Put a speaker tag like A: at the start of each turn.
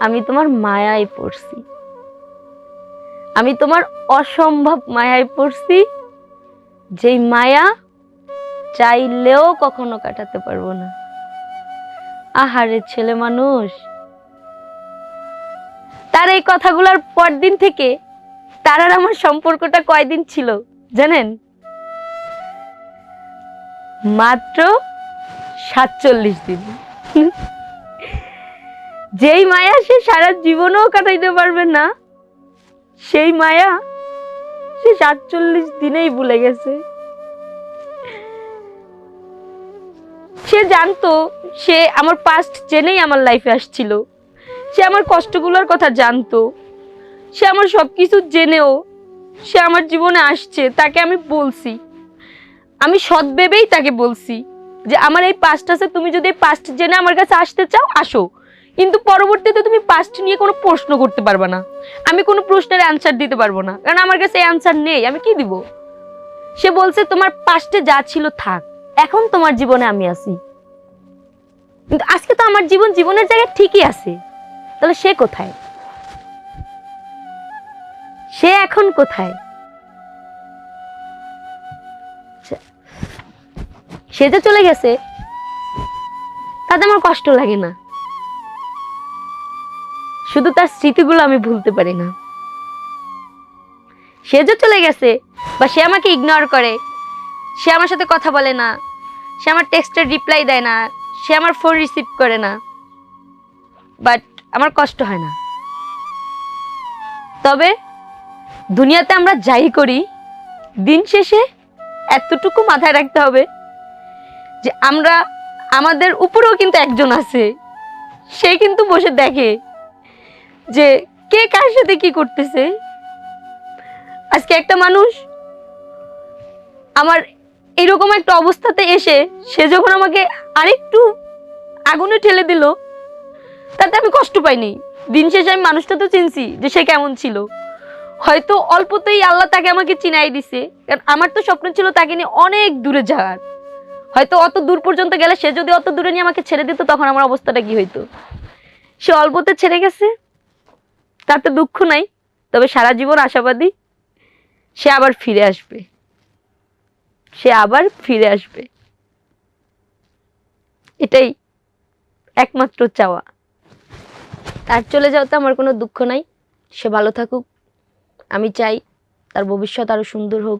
A: আমি তোমার মায়ায় পড়ছি, আমি তোমার অসম্ভব মায়ায় পড়ছি, যেই মায়া চাইলেও কখনো কাটাতে পারবো না। আহারে ছেলে মানুষ। তার এই কথাগুলোর পরদিন থেকে তার আর আমার সম্পর্কটা কয়দিন ছিল জানেন? মাত্র 47 দিন। যেই মায়া সে সারা জীবনও কাটাইতে পারবে না, সেই মায়া সে 47 দিনেই ভুলে গেছে। সে জানতো, সে আমার পাস্ট জেনেই আমার লাইফে আসছিল, সে আমার কষ্টগুলোর কথা জানতো, সে আমার সবকিছু জেনেও সে আমার জীবনে আসছে। তাকে আমি বলছি, আমি সৎ ভেবেই তাকে বলছি যে আমার এই পাস্ট আছে, তুমি যদি পাস্ট জেনে আমার কাছে আসতে চাও আসো, কিন্তু পরবর্তীতে তুমি পাস্ট নিয়ে কোনো প্রশ্ন করতে পারবে না, আমি কোনো প্রশ্নের অ্যান্সার দিতে পারবো না, কারণ আমার কাছে অ্যান্সার নেই, আমি কি দিব। সে বলছে তোমার পাস্টে যা ছিল থাক, এখন তোমার জীবনে আমি আছি। কিন্তু আজকে তো আমার জীবনের জায়গায় ঠিকই আছে, তাহলে সে কোথায়? সে এখন কোথায়? সে যে চলে গেছে তাতে আমার কষ্ট লাগে না, শুধু তার স্মৃতিগুলো আমি ভুলতে পারি না। সে যে চলে গেছে বা সে আমাকে ইগনোর করে, সে আমার সাথে কথা বলে না, সে আমার টেক্সটের রিপ্লাই দেয় না, সে আমার ফোন রিসিভ করে না, বাট আমার কষ্ট হয় না। তবে দুনিয়াতে আমরা যাই করি, দিন শেষে এতটুকু মাথায় রাখতে হবে যে আমরা, আমাদের উপরেও কিন্তু একজন আছে, সে কিন্তু বসে দেখে যে কে কার সাথে কি করতেছে। আজকে একটা মানুষ আমার এরকম একটা অবস্থাতে এসে সে যখন আমাকে আরেকটু আগুনে ঠেলে দিল, তাতে আমি কষ্ট পাইনি। দিন শেষে আমি মানুষটা তো চিনছি যে সে কেমন ছিল, হয়তো অল্পতেই আল্লাহ তাকে আমাকে চিনাই দিছে, কারণ আমার তো স্বপ্ন ছিল তাকে নিয়ে অনেক দূরে যাওয়ার। হয়তো অত দূর পর্যন্ত গেলে, সে যদি অত দূরে নিয়ে আমাকে ছেড়ে দিত তখন আমার অবস্থাটা কি হইতো। সে অল্পতে ছেড়ে গেছে, তাতে দুঃখ নাই, তবে সারা জীবন আশাবাদী সে আবার ফিরে আসবে, সে আবার ফিরে আসবে, এটাই একমাত্র চাওয়া। তার চলে যাওয়াতে আমার কোনো দুঃখ নাই, সে ভালো থাকুক। আমি চাই তার ভবিষ্যৎ আরো সুন্দর হোক,